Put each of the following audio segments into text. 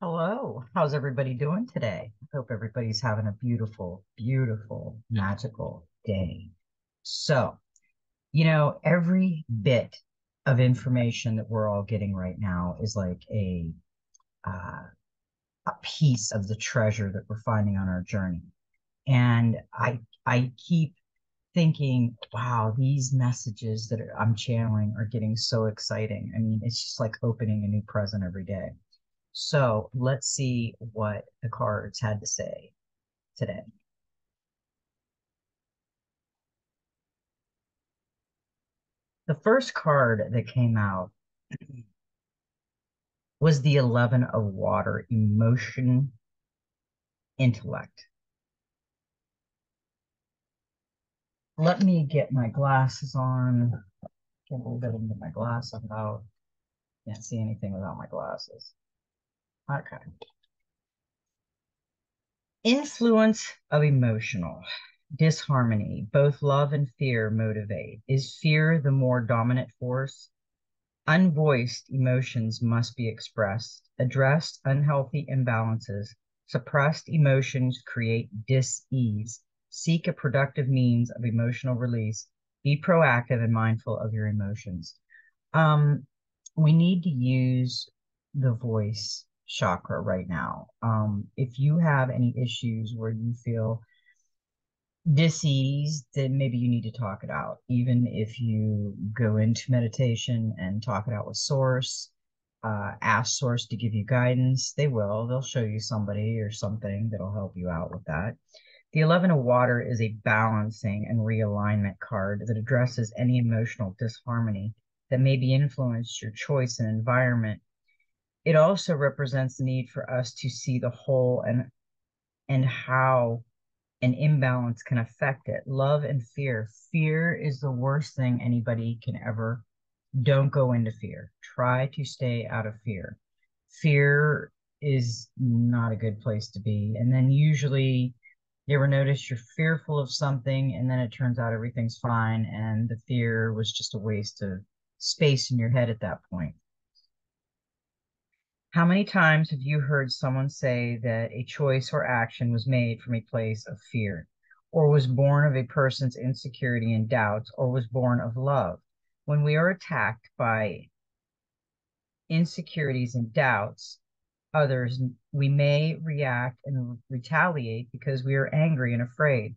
Hello, how's everybody doing today? I hope everybody's having a beautiful, beautiful, magical day. So, every bit of information that we're all getting right now is like uh, a piece of the treasure that we're finding on our journey. And I keep thinking, wow, these messages that I'm channeling are getting so exciting. I mean, it's just like opening a new present every day. So let's see what the cards had to say today. The first card that came out was the 11 of water, emotion, intellect. Let me get my glasses on. Get a little bit into my glasses out. Can't see anything without my glasses. Okay. Influence of emotional disharmony, both love and fear motivate. Is fear the more dominant force? Unvoiced emotions must be expressed. Addressed unhealthy imbalances. Suppressed emotions create dis-ease. Seek a productive means of emotional release. Be proactive and mindful of your emotions. Um, we need to use the voice chakra right now. If you have any issues where you feel disease, then maybe you need to talk it out. Even if you go into meditation and talk it out with Source, ask Source to give you guidance, they will. They'll show you somebody or something that'll help you out with that. The 11 of Water is a balancing and realignment card that addresses any emotional disharmony that may be influenced your choice and environment. It also represents the need for us to see the whole and how an imbalance can affect it. Love and fear. Fear is the worst thing anybody can ever. Don't go into fear. Try to stay out of fear. Fear is not a good place to be. And then usually, you ever notice you're fearful of something and then it turns out everything's fine and the fear was just a waste of space in your head at that point. How many times have you heard someone say that a choice or action was made from a place of fear, or was born of a person's insecurity and doubts, or was born of love? When we are attacked by insecurities and doubts, others, we may react and retaliate because we are angry and afraid.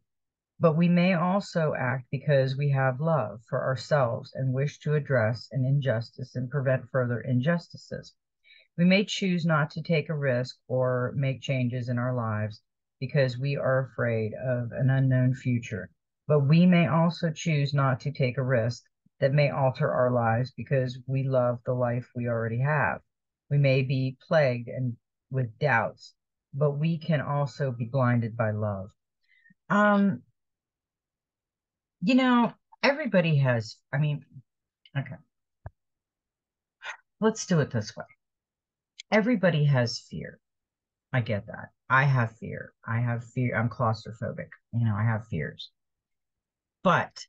But we may also act because we have love for ourselves and wish to address an injustice and prevent further injustices. We may choose not to take a risk or make changes in our lives because we are afraid of an unknown future. But we may also choose not to take a risk that may alter our lives because we love the life we already have. We may be plagued and with doubts, but we can also be blinded by love. Um, you know, everybody has, okay, let's do it this way. Everybody has fear. I get that. I have fear. I have fear. I'm claustrophobic. I have fears. But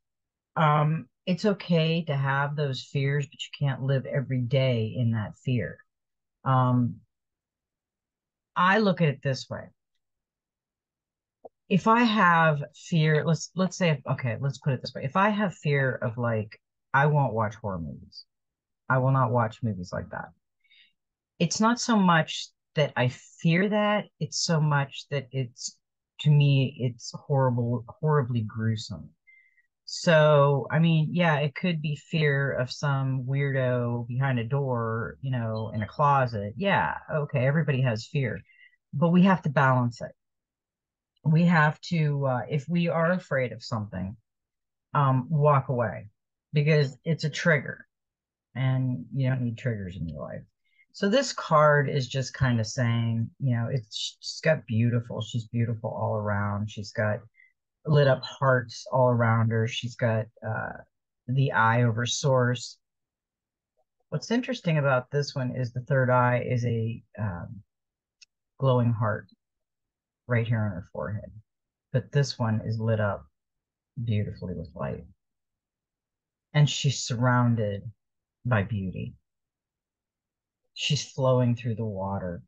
it's okay to have those fears, but you can't live every day in that fear. Um, I look at it this way. If I have fear, let's say, okay, let's put it this way. If I have fear of like, I won't watch horror movies. I will not watch movies like that. It's not so much that I fear that, it's so much that to me, it's horrible, horribly gruesome. So, I mean, yeah, it could be fear of some weirdo behind a door, in a closet. Yeah, okay, everybody has fear, but we have to balance it. We have to, if we are afraid of something, walk away because it's a trigger and you don't need triggers in your life. So this card is just kind of saying, she's got beautiful. She's beautiful all around. She's got lit up hearts all around her. She's got the eye over source. What's interesting about this one is the third eye is a glowing heart right here on her forehead. But this one is lit up beautifully with light. And she's surrounded by beauty. She's flowing through the water.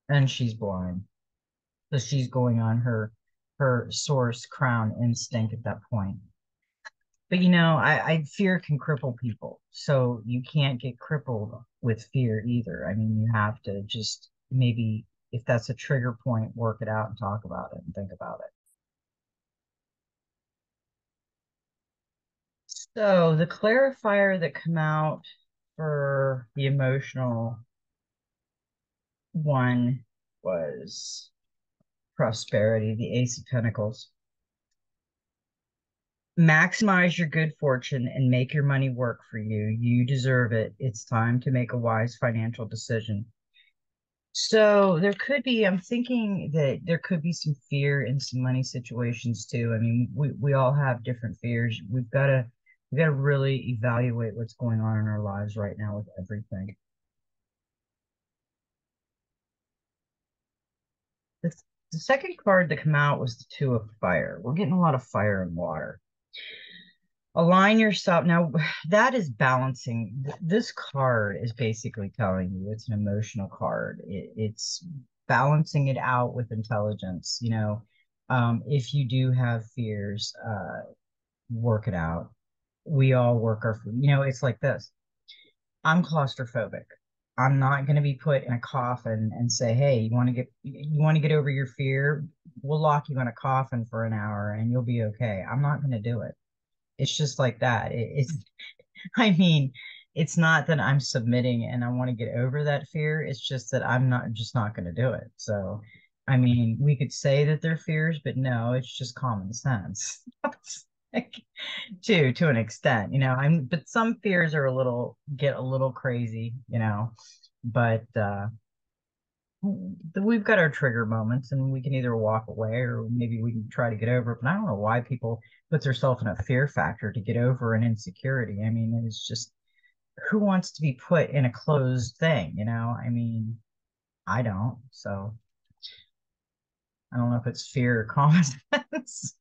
and she's blind. So she's going on her source crown instinct at that point. But I fear can cripple people. So you can't get crippled with fear either. I mean, you have to just maybe, if that's a trigger point, work it out and talk about it and think about it. So the clarifier that come out for the emotional one was prosperity, the Ace of Pentacles. Maximize your good fortune and make your money work for you. You deserve it. It's time to make a wise financial decision. So there could be, I'm thinking that there could be some fear in some money situations too. I mean, we all have different fears. We got to really evaluate what's going on in our lives right now with everything. The, the second card that came out was the Two of Fire. We're getting a lot of fire and water. Align yourself. Now, that is balancing. This card is basically telling you it's an emotional card. It's balancing it out with intelligence. If you do have fears, work it out. We all work it's like this. I'm claustrophobic. I'm not going to be put in a coffin and say, "Hey, you want to get over your fear? We'll lock you in a coffin for an hour and you'll be okay." I'm not going to do it. It's just like that. I mean, it's not that I'm submitting and I want to get over that fear. It's just that I'm not just not going to do it. So, I mean, we could say that they're fears, but no, it's just common sense. Like, to an extent, but some fears are get a little crazy, but we've got our trigger moments and we can either walk away or maybe we can try to get over it. But I don't know why people put themselves in a fear factor to get over an insecurity. I mean, it's just, who wants to be put in a closed thing, I mean, I don't. So I don't know if it's fear or common sense.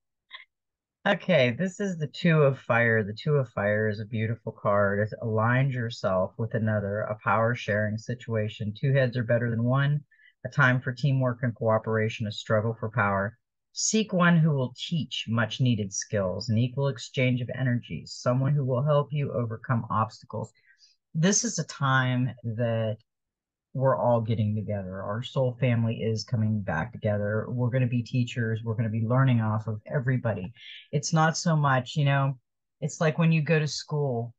Okay, this is the Two of Fire. The Two of Fire is a beautiful card. It aligns yourself with another, a power sharing situation. Two heads are better than one, a time for teamwork and cooperation, a struggle for power. Seek one who will teach much needed skills, an equal exchange of energies, someone who will help you overcome obstacles. This is a time that we're all getting together. Our soul family is coming back together. We're going to be teachers. We're going to be learning off of everybody. It's not so much, it's like when you go to school,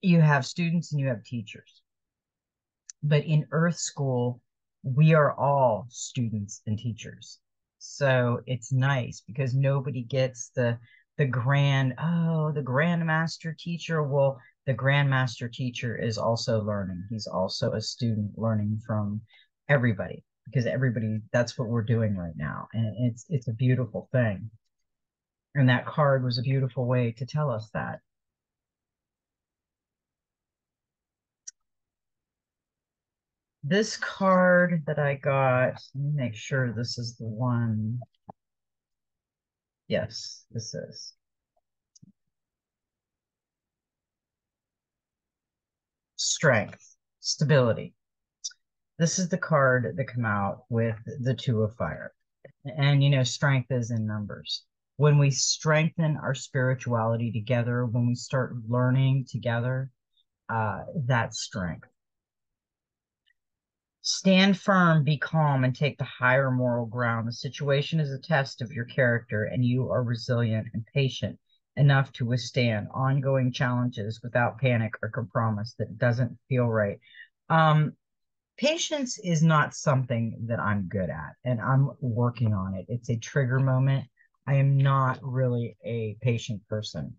you have students and you have teachers. But in Earth School, we are all students and teachers. So it's nice because nobody gets the grand master teacher. Well, the grand master teacher is also learning. He's also a student learning from everybody because everybody, that's what we're doing right now. And it's a beautiful thing. And that card was a beautiful way to tell us that. This card that I got, let me make sure this is the one. Yes, this is. Strength, stability. This is the card that come out with the Two of Fire. And strength is in numbers. When we strengthen our spirituality together, when we start learning together, that's strength. Stand firm, be calm, and take the higher moral ground. The situation is a test of your character, and you are resilient and patient enough to withstand ongoing challenges without panic or compromise that doesn't feel right. Um, Patience is not something that I'm good at, and I'm working on it. It's a trigger moment. I am not really a patient person.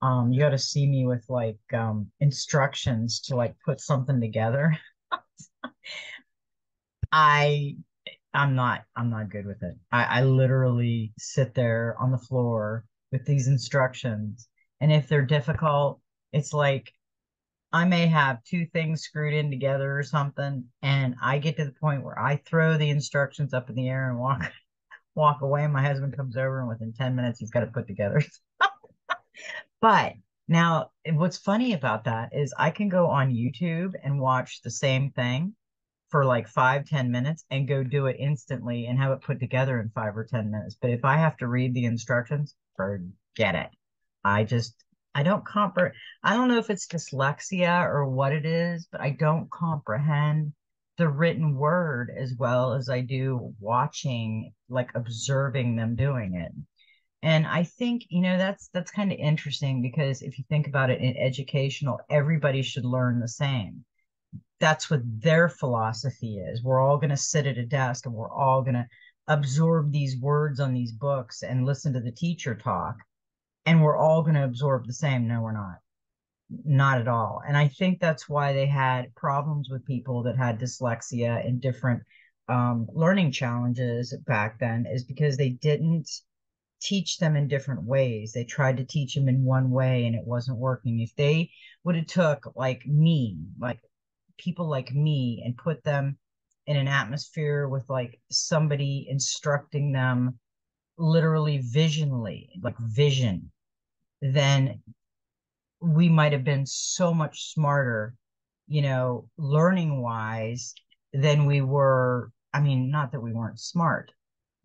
You got to see me with like instructions to like put something together. I I'm not good with it. I literally sit there on the floor with these instructions, and if they're difficult, it's like I may have two things screwed in together or something, and I get to the point where I throw the instructions up in the air and walk away. And my husband comes over, and within 10 minutes, he's got it put together. But now, what's funny about that is I can go on YouTube and watch the same thing for like 5, 10 minutes and go do it instantly and have it put together in 5 or 10 minutes. But if I have to read the instructions, forget it. I just, I don't comprehend. I don't know if it's dyslexia or what it is, but I don't comprehend the written word as well as I do watching, like observing them doing it. And I think, that's kind of interesting because if you think about it in educational, everybody should learn the same. That's what their philosophy is. We're all going to sit at a desk and we're all going to absorb these words on these books and listen to the teacher talk. And we're all going to absorb the same. No, we're not. Not at all. And I think that's why they had problems with people that had dyslexia and different learning challenges back then, is because they didn't teach them in different ways. They tried to teach them in one way and it wasn't working. If they would have took like people like me and put them in an atmosphere with like somebody instructing them literally visionly, like vision, then we might have been so much smarter, learning wise than we were. I mean, not that we weren't smart,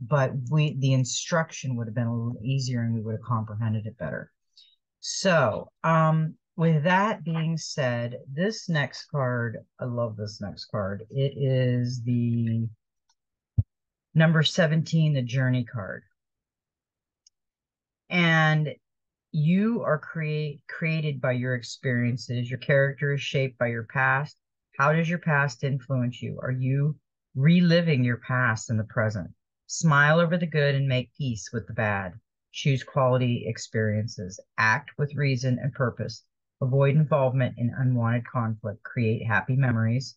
but the instruction would have been a little easier and we would have comprehended it better. So, with that being said, this next card, I love this next card. It is the number 17, the journey card. And you are created by your experiences. Your character is shaped by your past. How does your past influence you? Are you reliving your past in the present? Smile over the good and make peace with the bad. Choose quality experiences. Act with reason and purpose. Avoid involvement in unwanted conflict. Create happy memories.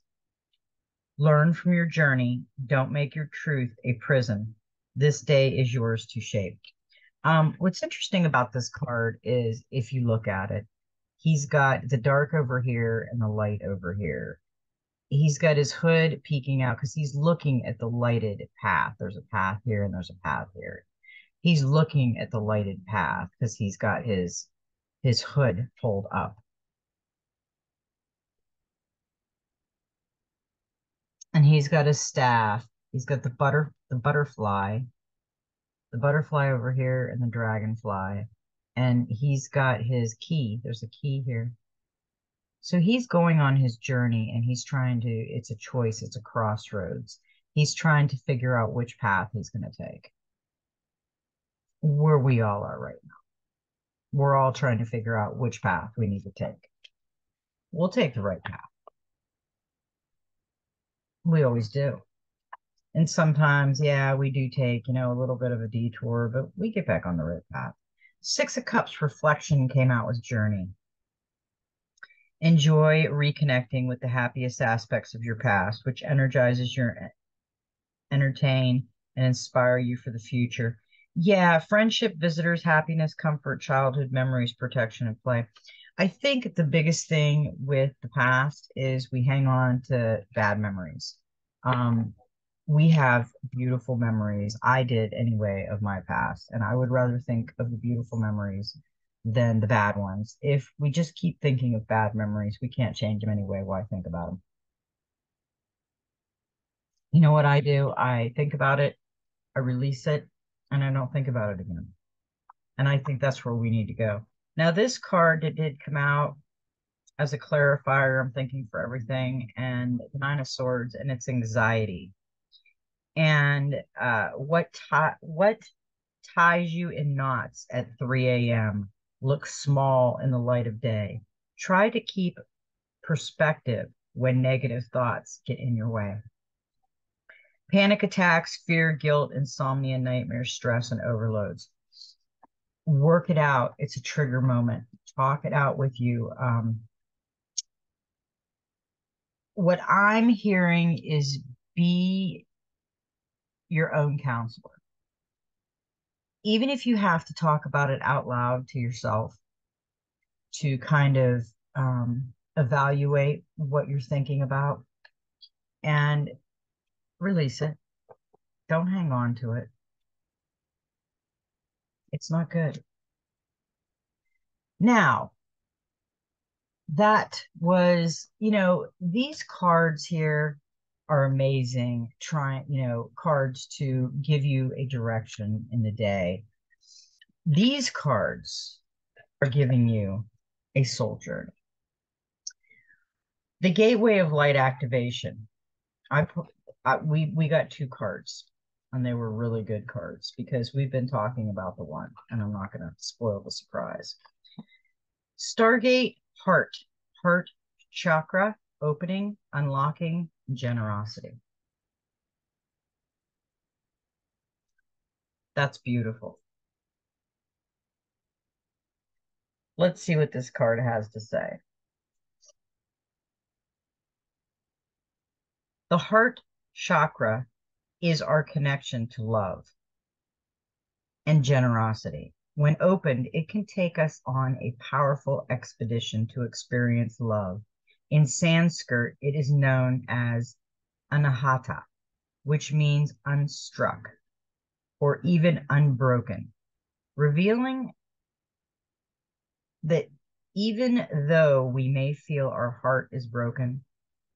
Learn from your journey. Don't make your truth a prison. This day is yours to shape. What's interesting about this card is if you look at it, he's got the dark over here and the light over here. He's got his hood peeking out because he's looking at the lighted path. There's a path here and there's a path here. He's looking at the lighted path because he's got his hood pulled up. And he's got his staff. He's got the butterfly over here and the dragonfly. And he's got his key. There's a key here. So he's going on his journey and he's trying to, it's a choice, it's a crossroads. He's trying to figure out which path he's going to take. Where we all are right now. We're all trying to figure out which path we need to take. We'll take the right path. We always do. And sometimes, yeah, we do take, a little bit of a detour, but we get back on the right path. Six of Cups reflection came out with journey. Enjoy reconnecting with the happiest aspects of your past, which energizes your entertain and inspire you for the future. Yeah, friendship, visitors, happiness, comfort, childhood memories, protection, and play. I think the biggest thing with the past is we hang on to bad memories. We have beautiful memories. I did anyway of my past, and I would rather think of the beautiful memories than the bad ones. If we just keep thinking of bad memories, we can't change them anyway. Why think about them? You know what I do? I think about it, I release it, and I don't think about it again. And I think that's where we need to go. Now, this card that did come out as a clarifier, I'm thinking for everything, and the Nine of Swords, and it's anxiety. And what ties you in knots at 3 a.m. looks small in the light of day. Try to keep perspective when negative thoughts get in your way. Panic attacks, fear, guilt, insomnia, nightmares, stress, and overloads. Work it out. It's a trigger moment. Talk it out with you. What I'm hearing is be your own counselor. Even if you have to talk about it out loud to yourself to kind of evaluate what you're thinking about and release it. Don't hang on to it. It's not good. Now, that was, these cards here are amazing, cards to give you a direction in the day. These cards are giving you a soul journey. The gateway of light activation. We got two cards, and they were really good cards because we've been talking about the one, and I'm not going to spoil the surprise. Stargate heart chakra, opening, unlocking, generosity. That's beautiful. Let's see what this card has to say. The heart chakra is our connection to love and generosity. When opened, it can take us on a powerful expedition to experience love. In Sanskrit, it is known as anahata, which means unstruck or even unbroken, revealing that even though we may feel our heart is broken,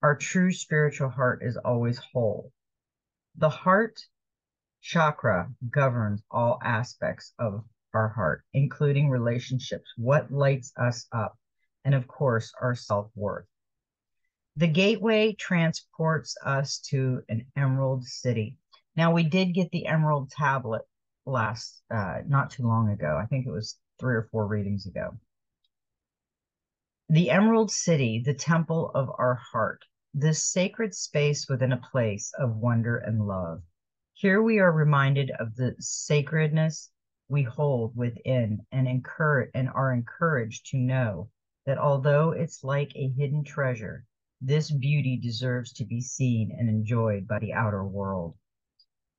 our true spiritual heart is always whole. The heart chakra governs all aspects of our heart, including relationships, what lights us up, and of course, our self-worth. The gateway transports us to an emerald city. Now, we did get the emerald tablet not too long ago. I think it was 3 or 4 readings ago. The Emerald City, the temple of our heart, this sacred space within a place of wonder and love. Here we are reminded of the sacredness we hold within and are encouraged to know that although it's like a hidden treasure, this beauty deserves to be seen and enjoyed by the outer world.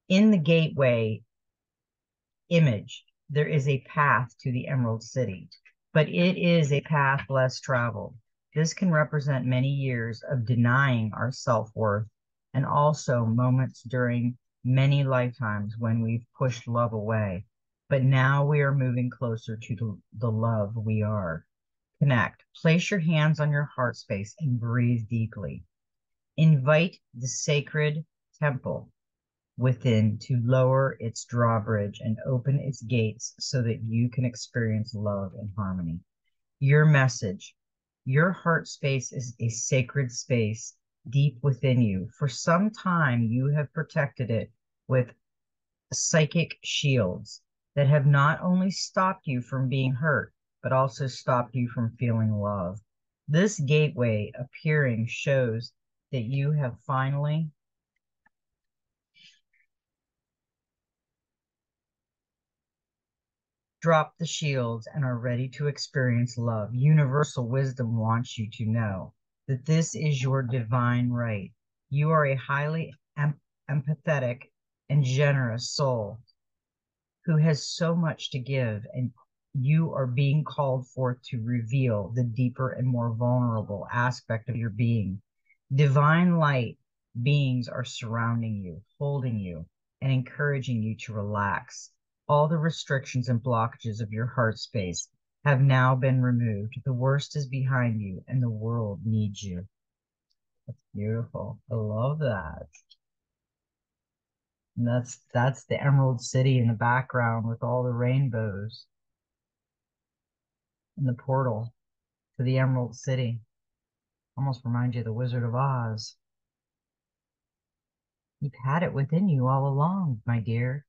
In the gateway image, there is a path to the Emerald City, but it is a path less traveled. This can represent many years of denying our self-worth and also moments during many lifetimes when we've pushed love away. But now we are moving closer to the love we are. Connect. Place your hands on your heart space and breathe deeply. Invite the sacred temple within to lower its drawbridge and open its gates so that you can experience love and harmony. Your message, your heart space is a sacred space deep within you. For some time, you have protected it with psychic shields that have not only stopped you from being hurt, but also stopped you from feeling love. This gateway appearing shows that you have finally drop the shields and are ready to experience love. Universal wisdom wants you to know that this is your divine right. You are a highly empathetic and generous soul who has so much to give, and you are being called forth to reveal the deeper and more vulnerable aspect of your being. Divine light beings are surrounding you, holding you, and encouraging you to relax. All the restrictions and blockages of your heart space have now been removed. The worst is behind you, and the world needs you. That's beautiful. I love that. And that's the Emerald City in the background with all the rainbows and the portal to the Emerald City. Almost reminds you of the Wizard of Oz. You've had it within you all along, my dear.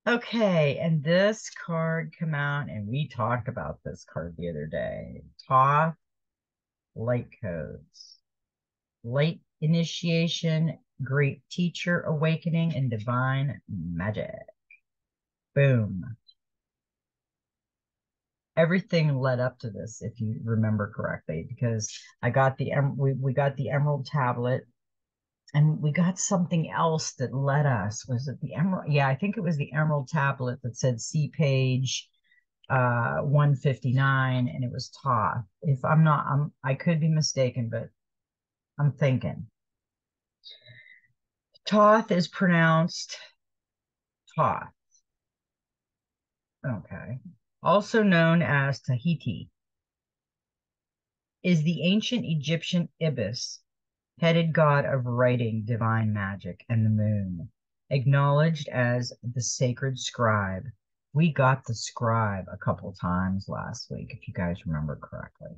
Okay, and this card come out, and we talked about this card the other day. Thoth Light Codes. Light Initiation, Great Teacher Awakening, and Divine Magic. Boom. Everything led up to this, if you remember correctly, because I got we got the Emerald Tablet, and we got something else that led us. Was it the Emerald? Yeah, I think it was the Emerald Tablet that said see page 159, and it was Thoth. If I'm not, I could be mistaken, but I'm thinking. Thoth is pronounced Thoth. Okay. Also known as Tahiti, is the ancient Egyptian ibis headed god of writing, divine magic, and the moon, acknowledged as the sacred scribe. We got the scribe a couple times last week, if you guys remember correctly.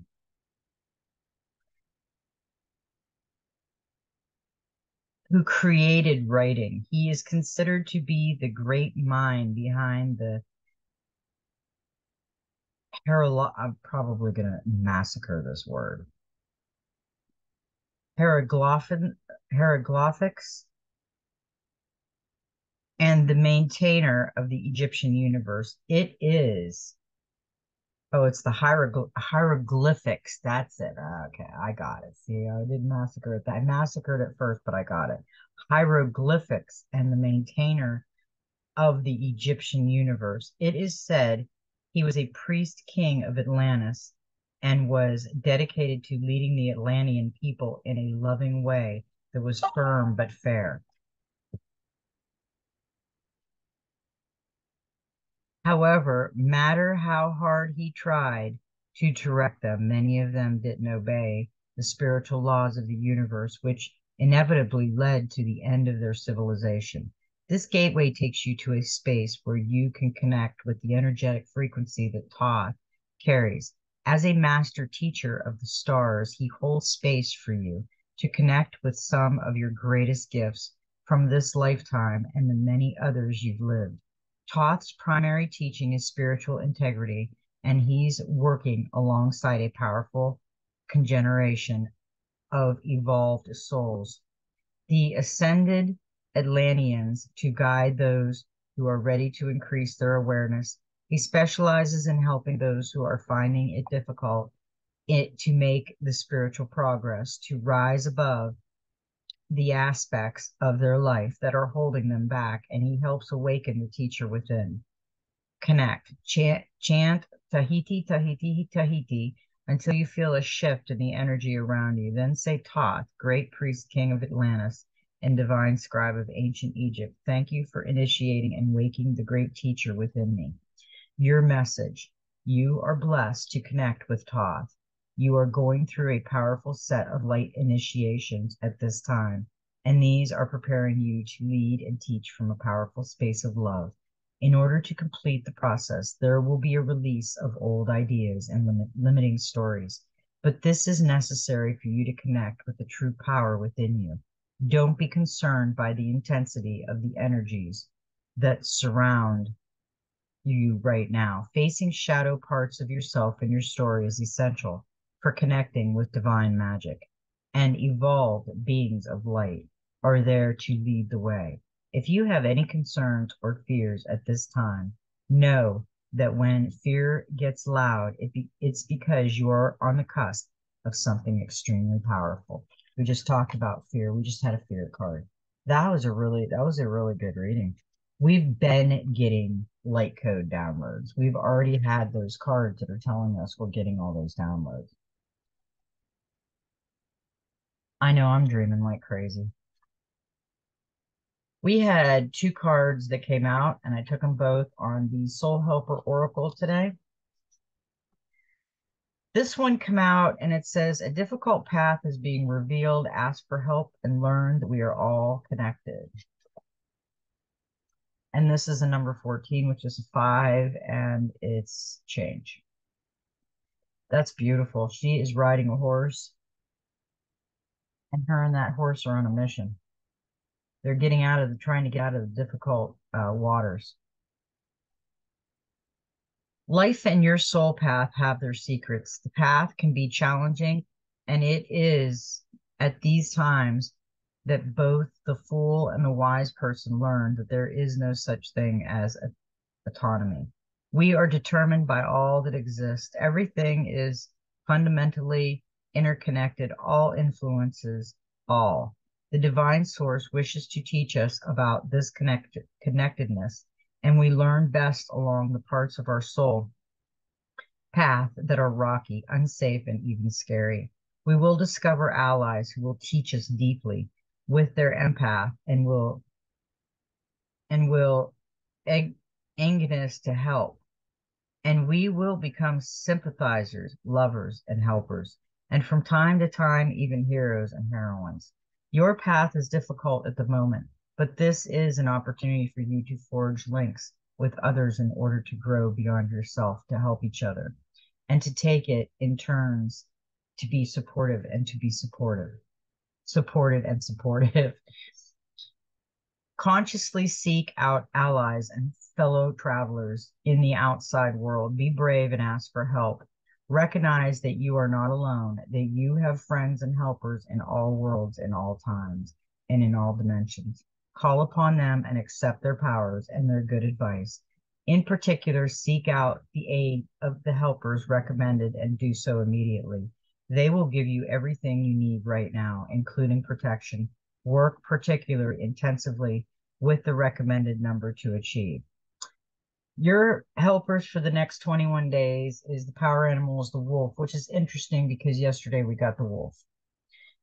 Who created writing. He is considered to be the great mind behind the I'm probably going to massacre this word. Hieroglyphics and the maintainer of the Egyptian universe. It is, oh, it's the hieroglyphics. That's it. Okay, I got it. See, I didn't massacre it. I massacred it first, but I got it. Hieroglyphics and the maintainer of the Egyptian universe. It is said he was a priest king of Atlantis and was dedicated to leading the Atlantean people in a loving way that was firm but fair. However, matter how hard he tried to direct them, many of them didn't obey the spiritual laws of the universe, which inevitably led to the end of their civilization. This gateway takes you to a space where you can connect with the energetic frequency that Thoth carries. As a master teacher of the stars, he holds space for you to connect with some of your greatest gifts from this lifetime and the many others you've lived. Thoth's primary teaching is spiritual integrity, and he's working alongside a powerful congeneration of evolved souls, the ascended Atlanteans, to guide those who are ready to increase their awareness. He specializes in helping those who are finding it difficult to make the spiritual progress, to rise above the aspects of their life that are holding them back, and he helps awaken the teacher within. Connect, chant Tahiti, Tahiti, Tahiti until you feel a shift in the energy around you. Then say Thoth, great priest king of Atlantis and divine scribe of ancient Egypt. Thank you for initiating and waking the great teacher within me. Your message. You are blessed to connect with Thoth. You are going through a powerful set of light initiations at this time, and these are preparing you to lead and teach from a powerful space of love. In order to complete the process, there will be a release of old ideas and limiting stories, but this is necessary for you to connect with the true power within you. Don't be concerned by the intensity of the energies that surround you right now. Facing shadow parts of yourself and your story is essential for connecting with divine magic, and evolved beings of light are there to lead the way. If you have any concerns or fears at this time, know that when fear gets loud, it's because you are on the cusp of something extremely powerful. We just talked about fear. We just had a fear card. That was a really good reading. We've been getting light code downloads. We've already had those cards that are telling us we're getting all those downloads. I know I'm dreaming like crazy. We had two cards that came out, and I took them both on the Soul Helper Oracle today. This one came out and it says, a difficult path is being revealed. Ask for help and learn that we are all connected. And this is a number 14, which is a 5, and it's change. That's beautiful. She is riding a horse, and her and that horse are on a mission. They're trying to get out of the difficult waters. Life and your soul path have their secrets. The path can be challenging, and it is at these times that both the fool and the wise person learn that there is no such thing as autonomy. We are determined by all that exists. Everything is fundamentally interconnected, all influences all. The divine source wishes to teach us about this connectedness, and we learn best along the parts of our soul path that are rocky, unsafe, and even scary. We will discover allies who will teach us deeply with their empath and will anger us to help. And we will become sympathizers, lovers, and helpers. and from time to time, even heroes and heroines. Your path is difficult at the moment, but this is an opportunity for you to forge links with others in order to grow beyond yourself, to help each other, and to take it in turns to be supportive and to be supportive, supported and supportive. Consciously seek out allies and fellow travelers in the outside world. Be brave and ask for help. Recognize that you are not alone, that you have friends and helpers in all worlds, in all times, and in all dimensions. Call upon them and accept their powers and their good advice. In particular, seek out the aid of the helpers recommended and do so immediately. They will give you everything you need right now, including protection. Work particularly intensively with the recommended number to achieve. Your helpers for the next 21 days is the power animal is the wolf, which is interesting because yesterday we got the wolf.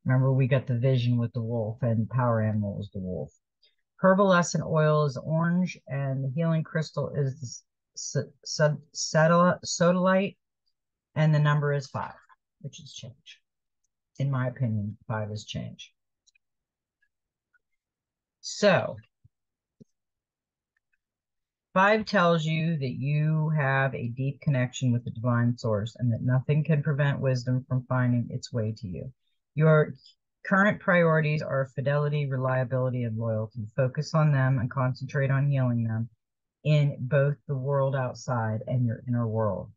Remember, we got the vision with the wolf, and power animal is the wolf. Herbal oil is orange, and the healing crystal is the sodalite, and the number is 5, which is change. In my opinion, 5 is change. So 5 tells you that you have a deep connection with the divine source and that nothing can prevent wisdom from finding its way to you. Your current priorities are fidelity, reliability, and loyalty. Focus on them and concentrate on healing them in both the world outside and your inner world.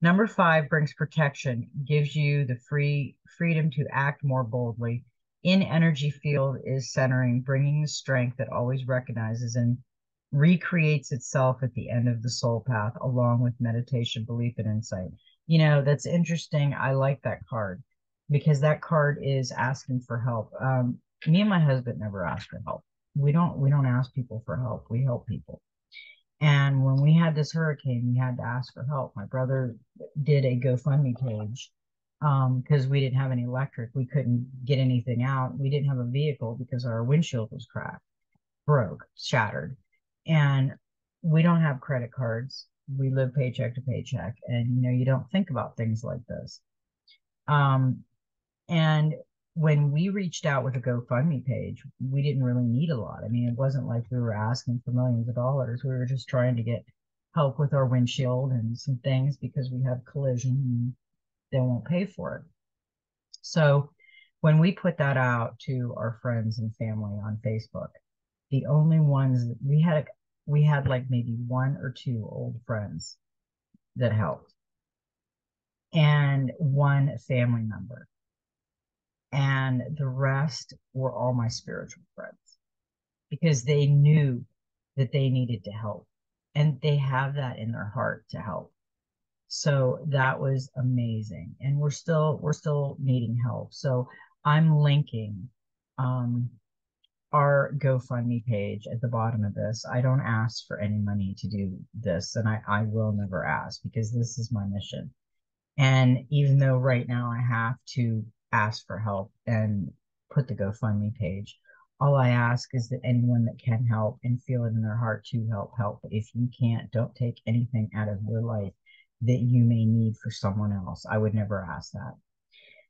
Number 5 brings protection, gives you the freedom to act more boldly. In energy field is centering, bringing the strength that always recognizes and recreates itself at the end of the soul path, along with meditation, belief, and insight. You know, that's interesting. I like that card because that card is asking for help. Me and my husband never ask for help. We don't ask people for help. We help people. And when we had this hurricane, we had to ask for help. My brother did a GoFundMe page because we didn't have any electric. We couldn't get anything out. We didn't have a vehicle because our windshield was cracked, broke, shattered. And we don't have credit cards. We live paycheck to paycheck. And, you know, you don't think about things like this. And when we reached out with a GoFundMe page, we didn't really need a lot. I mean, it wasn't like we were asking for millions of dollars. We were just trying to get help with our windshield and some things because we have collision and they won't pay for it. So when we put that out to our friends and family on Facebook, the only ones that we had like maybe 1 or 2 old friends that helped and 1 family member. And the rest were all my spiritual friends because they knew that they needed to help and they have that in their heart to help. So that was amazing. And we're still needing help. So I'm linking our GoFundMe page at the bottom of this. I don't ask for any money to do this, and I will never ask because this is my mission. And even though right now I have to ask for help and put the GoFundMe page, all I ask is that anyone that can help and feel it in their heart to help, help. If you can't, don't take anything out of your life that you may need for someone else. I would never ask that.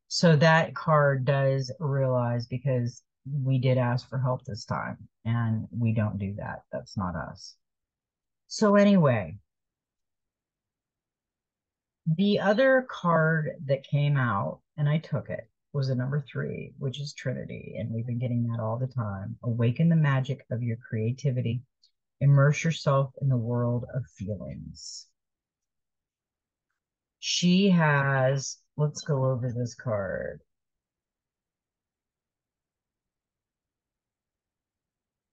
So that card does realize because we did ask for help this time and we don't do that. That's not us. So anyway, the other card that came out, and I took it, was a number 3, which is Trinity. And we've been getting that all the time. Awaken the magic of your creativity. Immerse yourself in the world of feelings. She has, let's go over this card.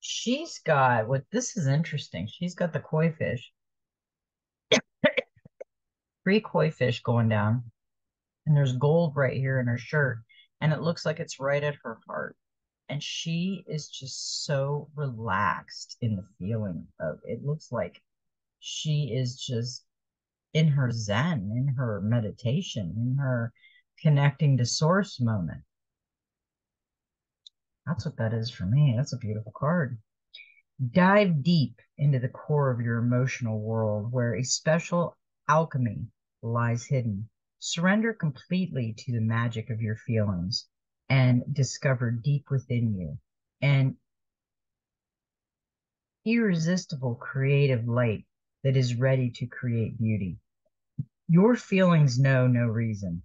She's got what this is interesting. She's got the koi fish, 3 koi fish going down, and there's gold right here in her shirt, and it looks like it's right at her heart. And she is just so relaxed in the feeling of it. Looks like she is just in her zen, in her meditation, in her connecting to source moment. That's what that is for me. That's a beautiful card. Dive deep into the core of your emotional world where a special alchemy lies hidden. Surrender completely to the magic of your feelings and discover deep within you an irresistible creative light that is ready to create beauty. Your feelings know no reason,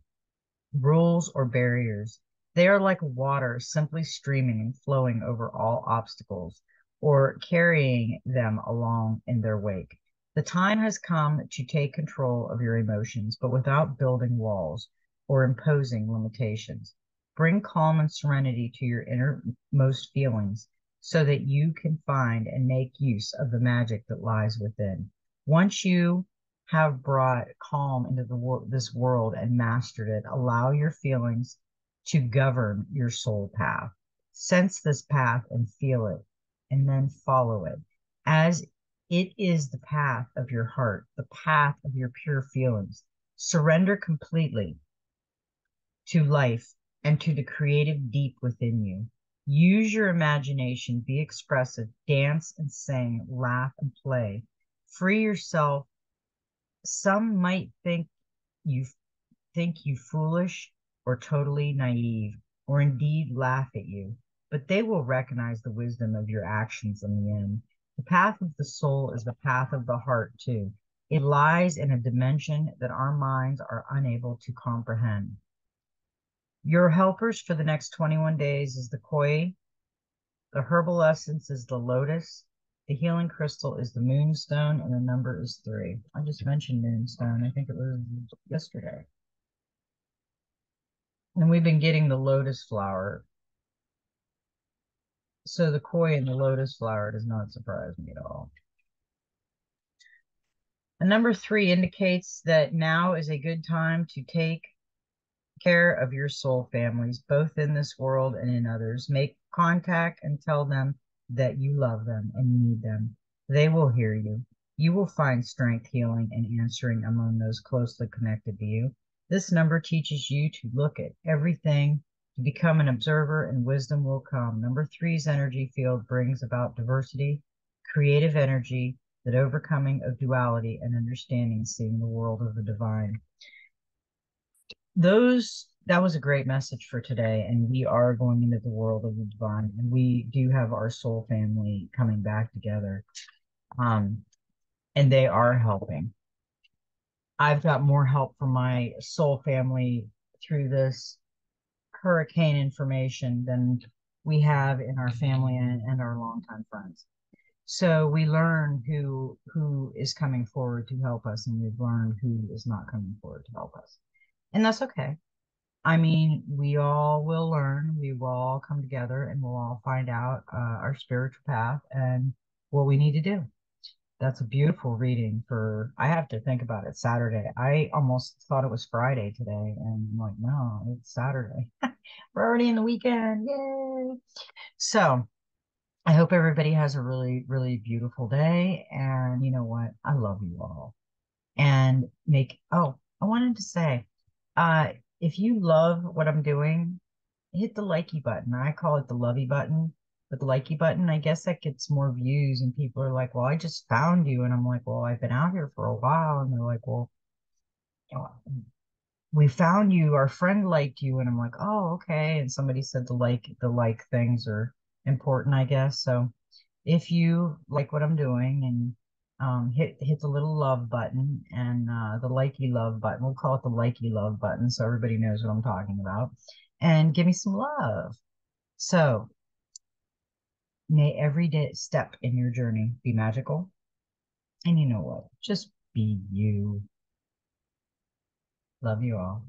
rules, or barriers. They are like water simply streaming and flowing over all obstacles or carrying them along in their wake. The time has come to take control of your emotions, but without building walls or imposing limitations. Bring calm and serenity to your innermost feelings so that you can find and make use of the magic that lies within. Once you have brought calm into this world and mastered it, allow your feelings to govern your soul path. Sense this path and feel it, and then follow it. As it is the path of your heart, the path of your pure feelings. Surrender completely to life and to the creative deep within you. Use your imagination, be expressive, dance and sing, laugh and play. Free yourself. Some might you think you foolish or totally naive, or indeed laugh at you, but they will recognize the wisdom of your actions in the end. The path of the soul is the path of the heart, too. It lies in a dimension that our minds are unable to comprehend. Your helpers for the next 21 days is the koi, the herbal essence is the lotus, the healing crystal is the moonstone, and the number is 3. I just mentioned moonstone. I think it was yesterday. And we've been getting the lotus flower. So the koi and the lotus flower does not surprise me at all. And number 3 indicates that now is a good time to take care of your soul families, both in this world and in others. Make contact and tell them that you love them and need them. They will hear you. You will find strength, healing, and answering among those closely connected to you. This number teaches you to look at everything, to become an observer, and wisdom will come. Number 3's energy field brings about diversity, creative energy, that overcoming of duality and understanding, seeing the world of the divine. That was a great message for today, and we are going into the world of the divine, and we do have our soul family coming back together, and they are helping. I've got more help from my soul family through this hurricane information than we have in our family and our longtime friends. So we learn who is coming forward to help us, and we've learned who is not coming forward to help us, and that's okay. I mean, we all will learn, we will all come together, and we'll all find out our spiritual path and what we need to do. That's a beautiful reading for, I have to think about it, Saturday. I almost thought it was Friday today, and I'm like, no, it's Saturday. We're already in the weekend. Yay. So I hope everybody has a really, really beautiful day. And you know what? I love you all. And I wanted to say, uh, if you love what I'm doing, hit the likey button. I call it the lovey button, but the likey button, I guess that gets more views, and people are like, well, I just found you. And I'm like, well, I've been out here for a while. And they're like, well, you know, we found you, our friend liked you. And I'm like, oh, okay. And somebody said the like things are important, I guess. So if you like what I'm doing, and hit the little love button and the likey love button. We'll call it the likey love button so everybody knows what I'm talking about. And give me some love. So may every day step in your journey be magical. And you know what? Just be you. Love you all.